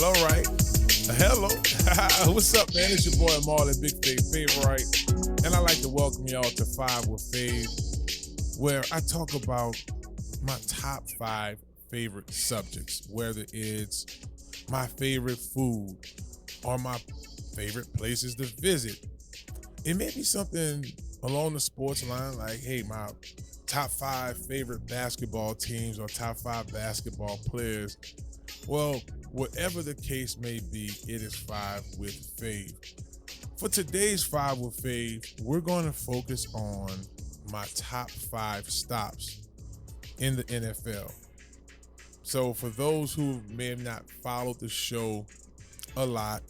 Well, all right. Hello. What's up, man? It's your boy Marlon, Big Fave Favorite. And I'd like to welcome y'all to 5 with Fave, where I talk about my top 5 favorite subjects, whether it's my favorite food or my favorite places to visit. It may be something along the sports line, like, hey, my top 5 favorite basketball teams or top 5 basketball players. Well, whatever the case may be, it is 5 with Fave. For today's 5 with Fave, we're going to focus on my top 5 stops in the NFL. So for those who may have not followed the show a lot,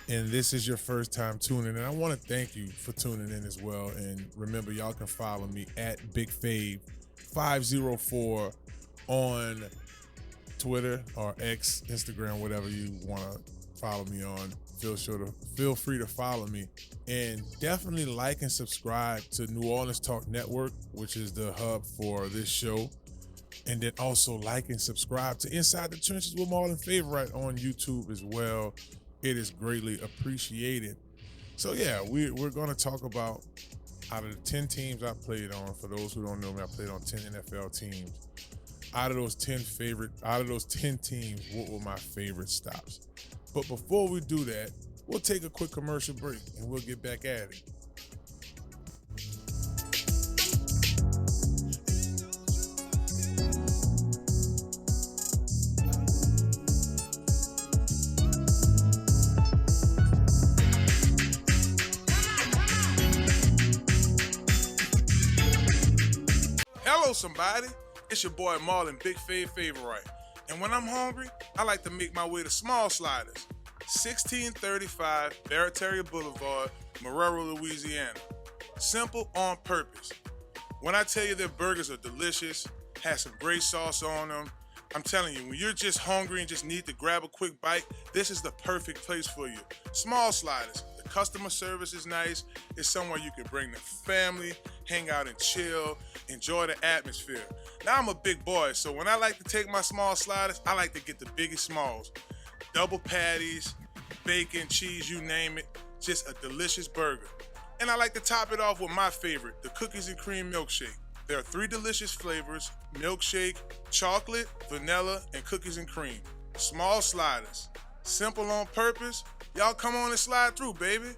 and this is your first time tuning in, I want to thank you for tuning in as well. And remember, y'all can follow me at BigFave504 on Twitter or X, Instagram, whatever you want to follow me on. Feel free to follow me, and definitely like and subscribe to New Orleans Talk Network, which is the hub for this show. And then also like and subscribe to Inside the Trenches with Marlon Favorite on YouTube as well. It is greatly appreciated. So yeah, we're going to talk about, out of the 10 teams I played on, for those who don't know me, I played on 10 NFL teams. Out of those 10 teams, what were my favorite stops? But before we do that, we'll take a quick commercial break and we'll get back at it. Hello, somebody. It's your boy Marlon, Big Fave Favorite. And when I'm hungry, I like to make my way to Small Sliders, 1635 Barataria Boulevard, Marrero, Louisiana. Simple, on purpose. When I tell you their burgers are delicious, have some great sauce on them, I'm telling you, when you're just hungry and just need to grab a quick bite, this is the perfect place for you. Small Sliders. The customer service is nice. It's somewhere you can bring the family, hang out and chill, enjoy the atmosphere. Now, I'm a big boy, so when I like to take my Small Sliders, I like to get the biggest smalls. Double patties, bacon, cheese, you name it. Just a delicious burger. And I like to top it off with my favorite, the cookies and cream milkshake. There are 3 delicious flavors: milkshake, chocolate, vanilla, and cookies and cream. Small Sliders. Simple on purpose. Y'all come on and slide through, baby.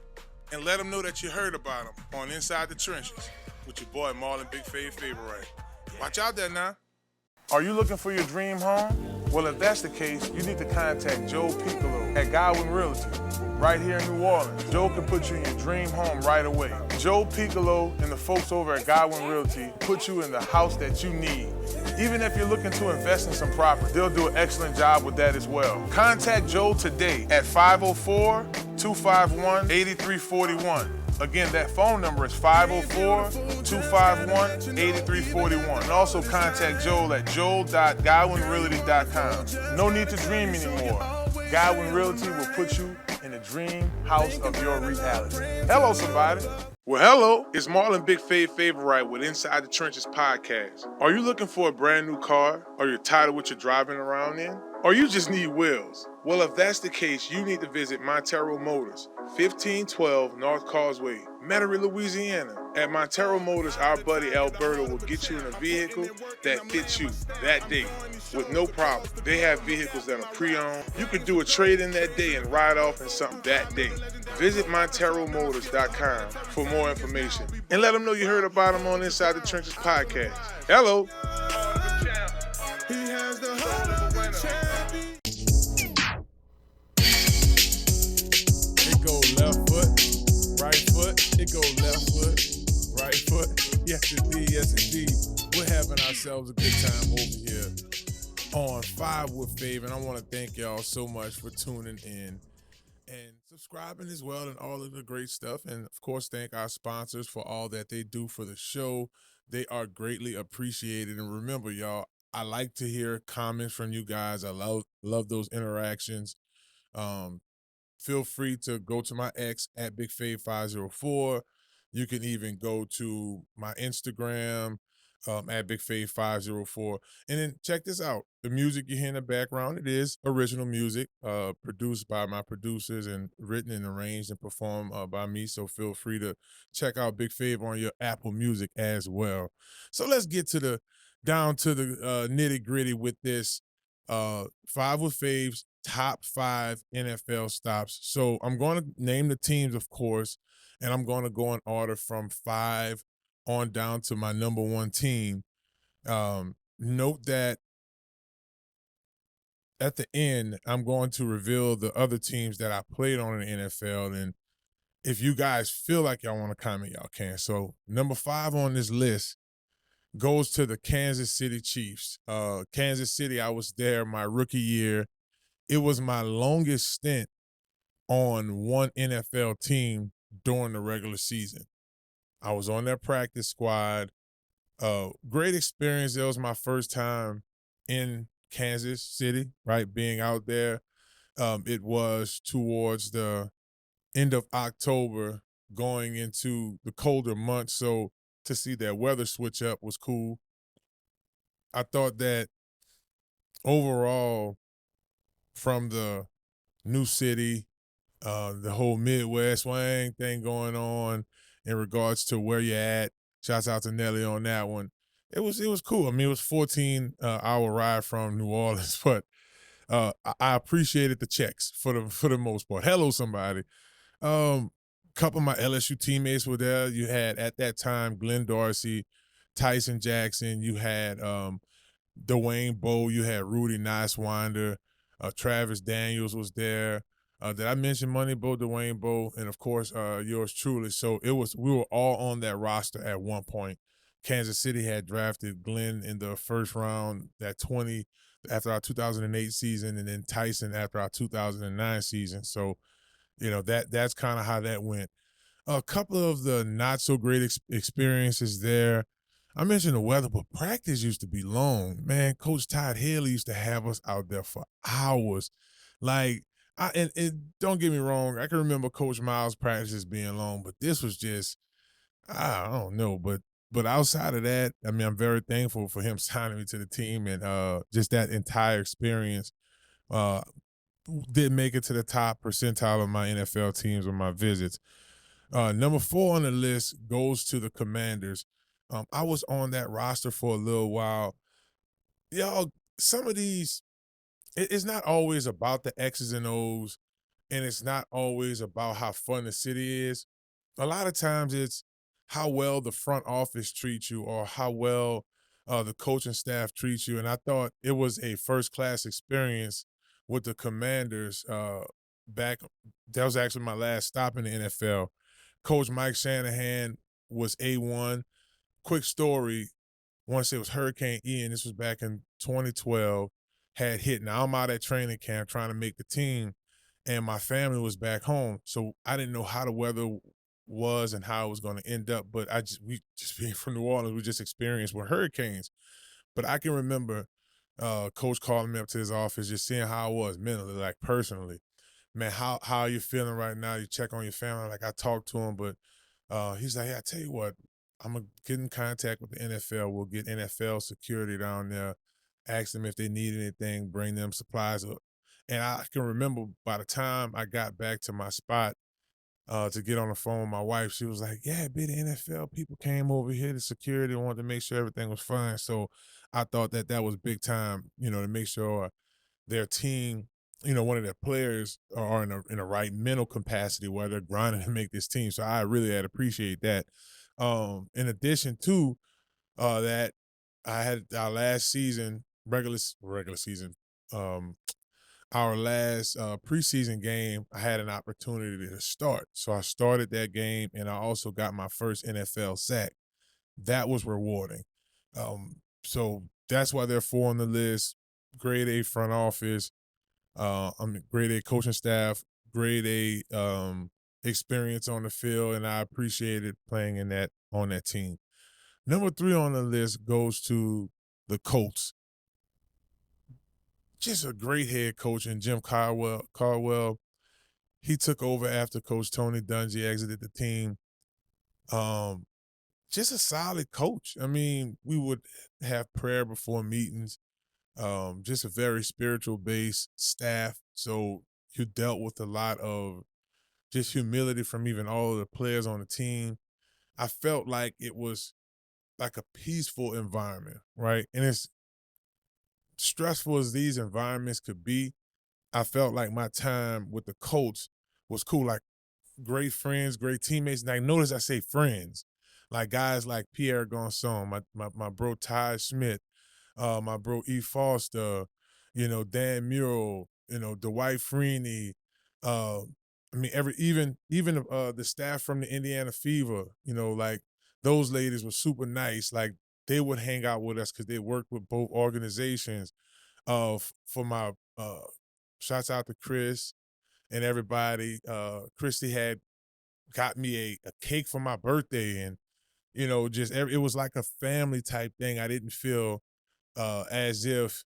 And let them know that you heard about them on Inside the Trenches with your boy Marlon, Big Fave Favorite. Watch out there now. Are you looking for your dream home? Well, if that's the case, you need to contact Joe Piccolo at Godwin Realty, right here in New Orleans. Joe can put you in your dream home right away. Joe Piccolo and the folks over at Godwin Realty put you in the house that you need. Even if you're looking to invest in some property, they'll do an excellent job with that as well. Contact Joe today at 504-251-8341. Again, that phone number is 504-251-8341. And also contact Joel at joel.godwinrealty.com. No need to dream anymore. Godwin Realty will put you in the dream house of your reality. Hello, somebody. Well, hello. It's Marlon, Big Fave Favorite with Inside the Trenches podcast. Are you looking for a brand new car? Or you're tired of what you're driving around in? Or you just need wheels? Well, if that's the case, you need to visit Montero Motors, 1512 North Causeway, Metairie, Louisiana. At Montero Motors, our buddy Alberto will get you in a vehicle that fits you that day with no problem. They have vehicles that are pre-owned. You could do a trade-in that day and ride off in something that day. Visit MonteroMotors.com for more information and let them know you heard about them on Inside the Trenches podcast. Hello. He has the heart of a champion. It go left foot, right foot. It go left foot, right foot. Yes, indeed. Yes, indeed. We're having ourselves a good time over here on 5 with Fave, and I want to thank y'all so much for tuning in and subscribing as well and all of the great stuff. And, of course, thank our sponsors for all that they do for the show. They are greatly appreciated. And remember, y'all, I like to hear comments from you guys. I love those interactions. Feel free to go to my ex at BigFave504. You can even go to my Instagram, at Big Fave 504. And then check this out. The music you hear in the background, it is original music, produced by my producers and written and arranged and performed by me. So feel free to check out Big Fave on your Apple Music as well. So let's get to the down to the nitty gritty with this Five with Fave's top 5 NFL stops. So I'm going to name the teams, of course, and I'm going to go in order from 5 on down to my number one team. Note that at the end, I'm going to reveal the other teams that I played on in the NFL. And if you guys feel like y'all want to comment, y'all can. So number 5 on this list goes to the Kansas City Chiefs. Kansas City, I was there my rookie year. It was my longest stint on one NFL team during the regular season. I was on their practice squad. Great experience. It was my first time in Kansas City, right? Being out there. It was towards the end of October, going into the colder months. So to see that weather switch up was cool. I thought that overall, from the new city, the whole Midwest swang thing going on in regards to where you're at. Shouts out to Nelly on that one. It was cool. I mean, it was 14 hour ride from New Orleans, but I appreciated the checks for the most part. Hello, somebody. Couple of my LSU teammates were there. You had at that time Glenn Dorsey, Tyson Jackson. You had Dwayne Bowe. You had Rudy Nicewinder. Travis Daniels was there. Did I mention Moneyball, Dwayne Bowe, and of course yours truly? So we were all on that roster at one point. Kansas City had drafted Glenn in the first round, that 20 after our 2008 season, and then Tyson after our 2009 season. So that's kind of how that went. A couple of the not so great experiences there. I mentioned the weather, but practice used to be long. Man, Coach Todd Haley used to have us out there for hours. Like, and don't get me wrong, I can remember Coach Miles' practices being long, but this was just, I don't know. But outside of that, I mean, I'm very thankful for him signing me to the team, and just that entire experience. Uh, did make it to the top percentile of my NFL teams with my visits. Number 4 on the list goes to the Commanders. I was on that roster for a little while. Y'all, some of these, it's not always about the X's and O's, and it's not always about how fun the city is. A lot of times it's how well the front office treats you, or how well the coaching staff treats you. And I thought it was a first class experience with the Commanders back. That was actually my last stop in the NFL. Coach Mike Shanahan was A1. Quick story, once it was Hurricane Ian, this was back in 2012, had hit. Now I'm out at training camp trying to make the team, and my family was back home. So I didn't know how the weather was and how it was going to end up. But we just being from New Orleans, we just experienced with hurricanes. But I can remember coach calling me up to his office, just seeing how I was mentally, like personally. Man, how are you feeling right now? You check on your family. Like, I talked to him, but he's like, hey, I tell you what, I'm gonna get in contact with the NFL. We'll get NFL security down there, ask them if they need anything, bring them supplies up. And I can remember by the time I got back to my spot to get on the phone with my wife, she was like, yeah, the NFL people came over here, the security wanted to make sure everything was fine. So I thought that was big time, to make sure their team, one of their players are in a right mental capacity where they're grinding to make this team. So I really had appreciate that. In addition to that, I had our last season, regular season, um, our last preseason game, I had an opportunity to start. So I started that game, and I also got my first NFL sack. That was rewarding. So that's why they're 4 on the list. Grade A front office, grade A coaching staff, grade A experience on the field, and I appreciated playing on that team. Number 3 on the list goes to the Colts. Just a great head coach, and Jim Caldwell, he took over after Coach Tony Dungy exited the team. Um, just a solid coach. I mean, we would have prayer before meetings, just a very spiritual based staff. So you dealt with a lot of just humility from even all of the players on the team. I felt like it was like a peaceful environment, right? And as stressful as these environments could be, I felt like my time with the Colts was cool. Like great friends, great teammates. Now notice I say friends, like guys like Pierre Gonson, my bro Ty Smith, my bro E. Foster, Dan Murrell, Dwight Freeney. Uh, I mean, even the staff from the Indiana Fever, like those ladies were super nice. Like they would hang out with us because they worked with both organizations. For my shouts out to Chris and everybody. Christy had got me a cake for my birthday, and it was like a family type thing. I didn't feel as if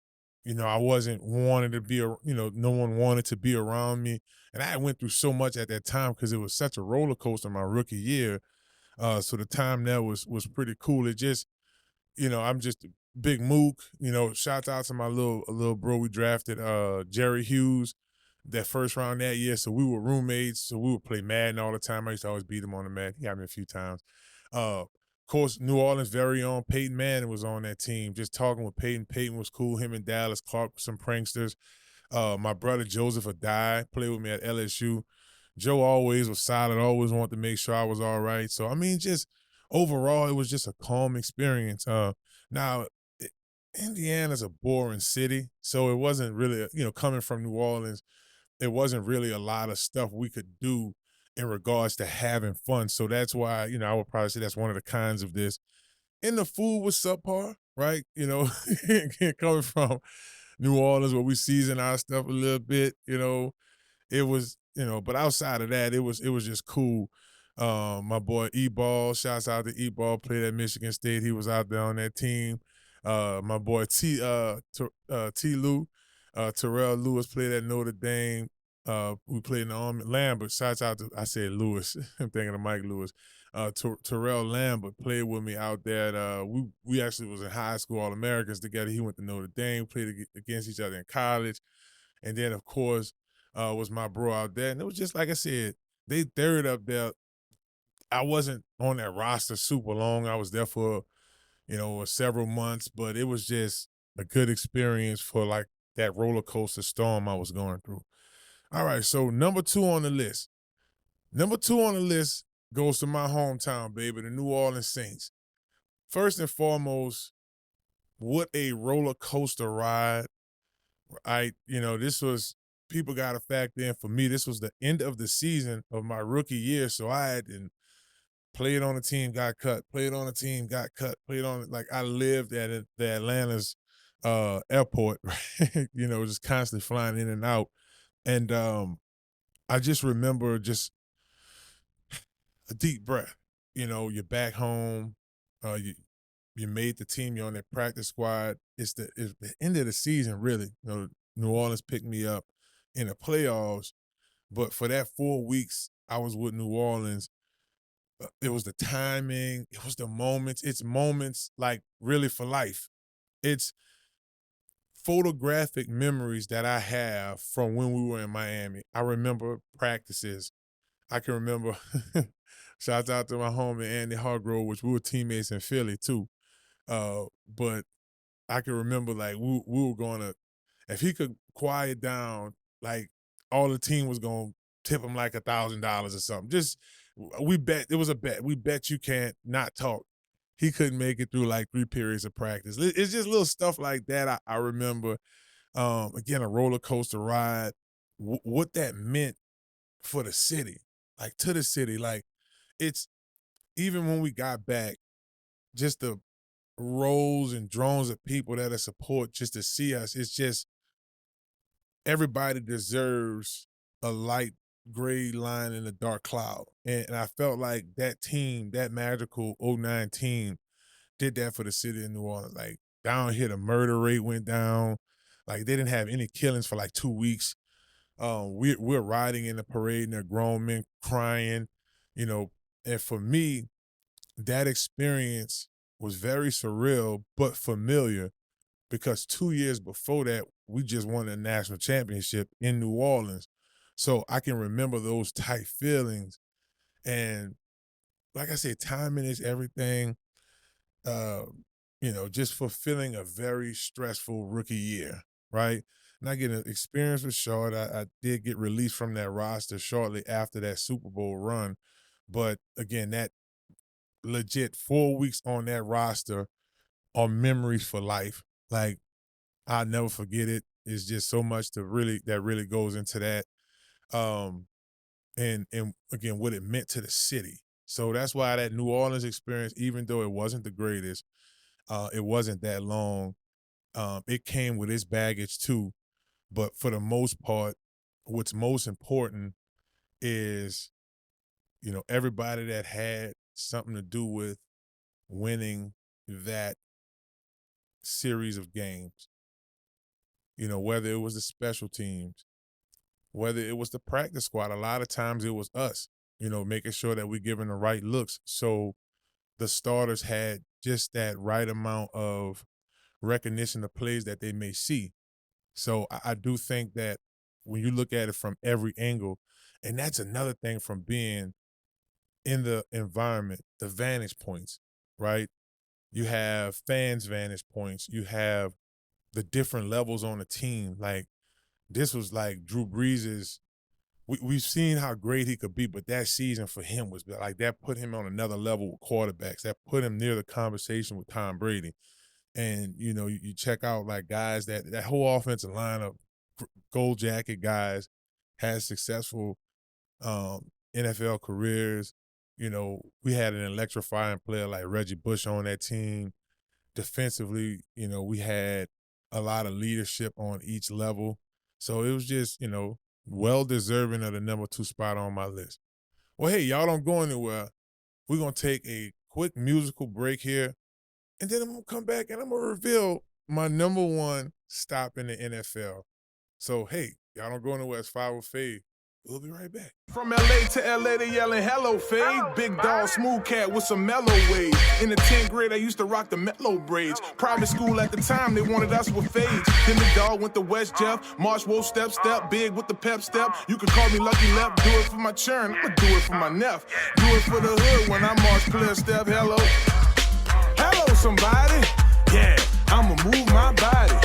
I wasn't wanted to be no one wanted to be around me, and I went through so much at that time because it was such a roller coaster my rookie year. So the time there was pretty cool. It just I'm just a big mook. Shout out to my little bro. We drafted Jerry Hughes that first round that year. So we were roommates. So we would play Madden all the time. I used to always beat him on the Madden. He got me a few times. Of course, New Orleans' very own Peyton Manning was on that team. Just talking with Peyton. Peyton was cool. Him and Dallas Clark were some pranksters. My brother Joseph Adai played with me at LSU. Joe always was solid, always wanted to make sure I was all right. So I mean, just overall, it was just a calm experience. Now, Indiana's a boring city, so it wasn't really, coming from New Orleans, it wasn't really a lot of stuff we could do in regards to having fun. So that's why, I would probably say that's one of the cons of this. And the food was subpar, right? Coming from New Orleans where we season our stuff a little bit, it was, but outside of that, it was just cool. My boy E-Ball, shouts out to E-Ball, played at Michigan State. He was out there on that team. My boy T Lou, Terrell Lewis played at Notre Dame. We played in the Army. Lambert, shouts out to, I said Lewis. I'm thinking of Mike Lewis. Terrell Lambert played with me out there. We actually was in high school All-Americans together. He went to Notre Dame, played against each other in college. And then, of course, was my bro out there. And it was just like I said, they third up there. I wasn't on that roster super long. I was there for, several months, but it was just a good experience for like that roller coaster storm I was going through. All right, so number two on the list. Number two on the list goes to my hometown, baby, the New Orleans Saints. First and foremost, what a roller coaster ride. This was, people got to factor in for me, this was the end of the season of my rookie year. So I had played on a team, got cut, played on a team, got cut, played on it. Like I lived at the Atlanta's airport, right? Just constantly flying in and out. And I just remember just a deep breath. You're back home. You made the team. You're on that practice squad. It's the end of the season, really. New Orleans picked me up in the playoffs, but for that 4 weeks I was with New Orleans. It was the timing. It was the moments. It's moments like really for life. It's photographic memories that I have from when we were in Miami. I remember practices. I can remember. Shout out to my homie Andy Hargrove, which we were teammates in Philly too. But I can remember like we were gonna, if he could quiet down, like all the team was gonna tip him like $1,000 or something. Just we bet, it was a bet. We bet you can't not talk. He couldn't make it through like 3 periods of practice. It's just little stuff like that. I remember. Again, a roller coaster ride. What that meant for the city, like to the city, like it's even when we got back, just the rows and drones of people that are support just to see us. It's just everybody deserves a light gray line in a dark cloud. And I felt like that team, that magical '09 team, did that for the city of New Orleans. Like down here, the murder rate went down. Like they didn't have any killings for like 2 weeks. We're riding in the parade and there are grown men crying, you know. And for me, that experience was very surreal but familiar because 2 years before that, we just won a national championship in New Orleans. So I can remember those tight feelings. And like I said, timing is everything. Uh, just fulfilling a very stressful rookie year, right? Not getting experience with short. I did get released from that roster shortly after that Super Bowl run. But again, that legit 4 weeks on that roster are memories for life. Like, I'll never forget it. It's just so much that really goes into that. Um, and again, what it meant to the city. So that's why that New Orleans experience, even though it wasn't the greatest, it wasn't that long. It came with its baggage too. But for the most part, what's most important is, everybody that had something to do with winning that series of games. Whether it was the special teams, whether it was the practice squad, a lot of times it was us, making sure that we're giving the right looks. So the starters had just that right amount of recognition of plays that they may see. So I do think that when you look at it from every angle, and that's another thing from being in the environment, the vantage points, right? You have fans' vantage points. You have the different levels on the team. Like, this was like Drew Brees's. We've seen how great he could be, but that season for him was like that put him on another level with quarterbacks. That put him near the conversation with Tom Brady. And, you check out like guys that whole offensive lineup, gold jacket guys, had successful NFL careers. We had an electrifying player like Reggie Bush on that team. Defensively, we had a lot of leadership on each level. So it was just, well deserving of the number 2 spot on my list. Well, hey, y'all don't go anywhere. We're going to take a quick musical break here, and then I'm going to come back and I'm going to reveal my number 1 stop in the NFL. So, hey, y'all don't go anywhere. It's 5 with Fade. We'll be right back. From LA to LA, they yelling hello, Fade. Big dog, smooth cat with some mellow waves. In the 10th grade, I used to rock the mellow braids. Private school at the time, they wanted us with fades. Then the dog went to West Jeff. Marsh Wolf step, big with the pep step. You can call me Lucky Left, do it for my churn. I'ma do it for my neff. Do it for the hood when I march clear step. Hello, hello somebody. Yeah, I'ma move my body.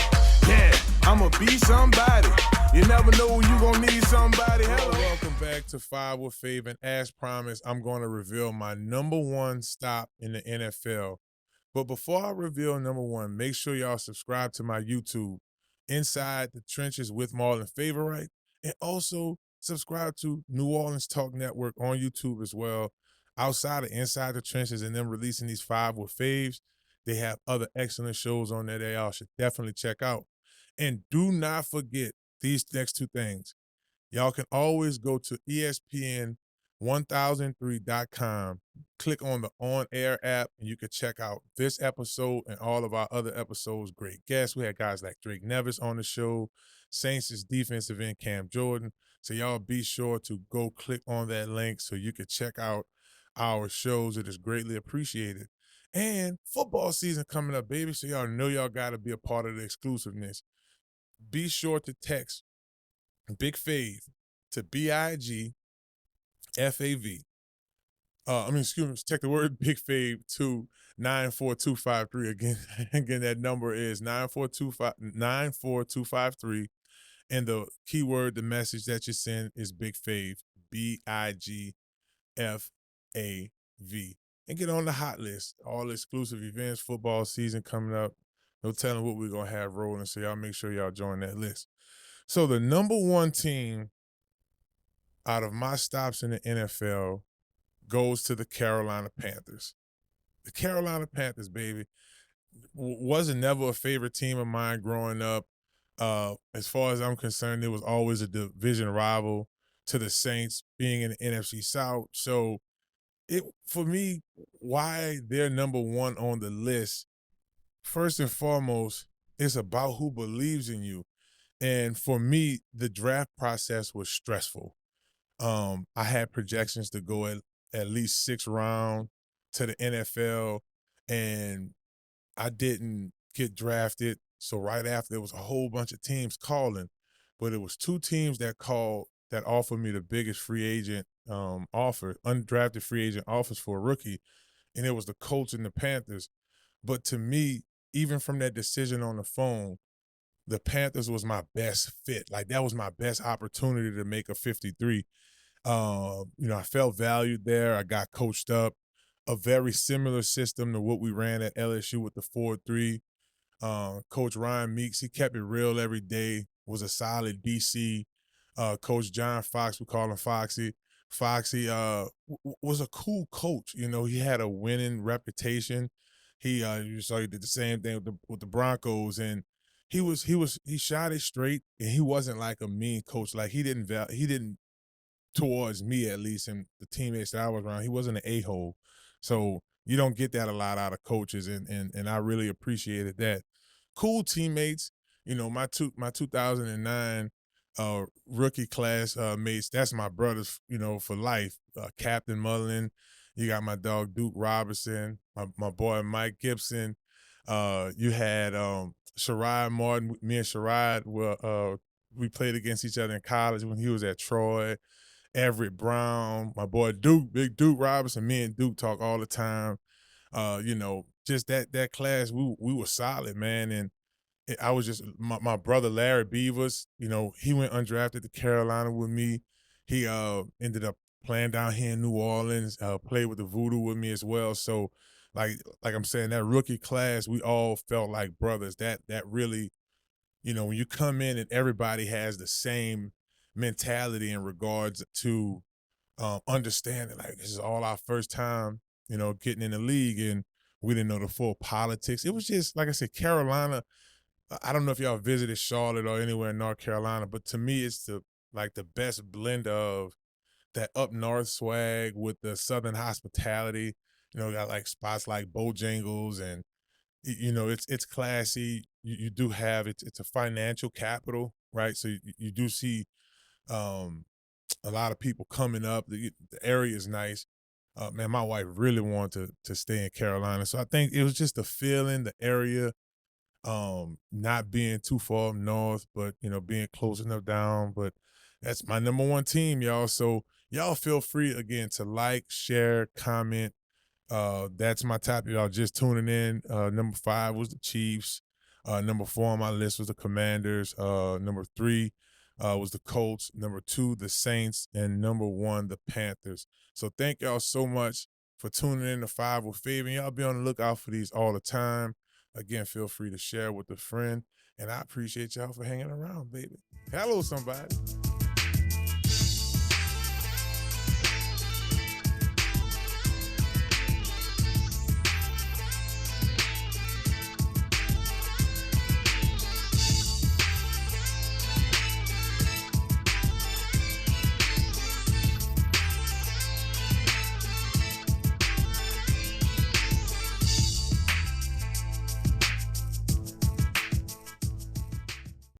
Yeah, I'ma be somebody. You never know when you gonna need somebody. Hello. Welcome back to 5 with Fave, and as promised, I'm going to reveal my number 1 stop in the NFL. But before I reveal number 1, make sure y'all subscribe to my YouTube, Inside the Trenches with Marlon Favorite, and also subscribe to New Orleans Talk Network on YouTube as well. Outside of Inside the Trenches and them releasing these 5 with Faves, they have other excellent shows on there that y'all should definitely check out. And do not forget these next 2 things. Y'all can always go to ESPN 1003.com, click on the On Air app, and you can check out this episode and all of our other episodes. Great guests. We had guys like Drake Nevis on the show, Saints' defensive end Cam Jordan. So y'all be sure to go click on that link so you can check out our shows. It is greatly appreciated. And football season coming up, baby, so y'all know y'all got to be a part of the exclusiveness. Be sure to text Big Fave to BIGFAV. Check the word Big Fave to 94253. Again, that number is 94253. And the keyword, the message that you send is Big Fave, BIGFAV. And get on the hot list. All exclusive events, football season coming up. No telling what we're going to have rolling, so y'all make sure y'all join that list. So the number 1 team out of my stops in the NFL goes to the Carolina Panthers. The Carolina Panthers, baby, wasn't never a favorite team of mine growing up. As far as I'm concerned, it was always a division rival to the Saints, being in the NFC South. So for me, why they're number 1 on the list, first and foremost, it's about who believes in you. And for me, the draft process was stressful. I had projections to go at least 6th round. to the NFL, and I didn't get drafted. So right after, there was a whole bunch of teams calling, but it was two teams that called that offered me the biggest free agent offer, undrafted free agent offers for a rookie, and it was the Colts and the Panthers. But to me, even from that decision on the phone, the Panthers was my best fit. Like, that was my best opportunity to make a 53. I felt valued there. I got coached up. A very similar system to what we ran at LSU with the 4-3. Coach Ryan Meeks, he kept it real every day, was a solid DC. Coach John Fox, we call him Foxy. Foxy was a cool coach. He had a winning reputation. You saw he did the same thing with the Broncos, and he shot it straight, and he wasn't like a mean coach. Like, he didn't towards me, at least, and the teammates that I was around, he wasn't an a-hole. So you don't get that a lot out of coaches, and I really appreciated that. Cool teammates. My 2009 rookie class mates, that's my brothers, for life. Captain Marlon, you got my dog Duke Robinson, my boy Mike Gibson. You had Sherrod Martin. Me and Sherrod we played against each other in college when he was at Troy. Everett Brown, my boy Duke, Big Duke Robinson. Me and Duke talk all the time. Just that class, we were solid, man. And I was just my brother Larry Beavers. He went undrafted to Carolina with me. He ended up playing down here in New Orleans. Played with the VooDoo with me as well. So, like I'm saying, that rookie class, we all felt like brothers. That really, when you come in and everybody has the same mentality in regards to understanding, like, this is all our first time, getting in the league, and we didn't know the full politics. It was just, like I said, Carolina. I don't know if y'all visited Charlotte or anywhere in North Carolina, but to me, it's the best blend of that up north swag with the southern hospitality. Got like spots like Bojangles, and it's classy. You do have it's a financial capital, right? So you do see a lot of people coming up. The area is nice. Man, my wife really wanted to stay in Carolina, so I think it was just the feeling, the area, not being too far up north, but being close enough down. But that's my number one team, y'all. So y'all feel free again to like, share, comment. That's my top. Y'all just tuning in. Number 5 was the Chiefs. Number 4 on my list was the Commanders. Number 3 was the Colts. Number 2, the Saints, and number 1, the Panthers. So thank y'all so much for tuning in to 5 with Fabian. Y'all be on the lookout for these all the time. Again, feel free to share with a friend, and I appreciate y'all for hanging around, baby. Hello, somebody.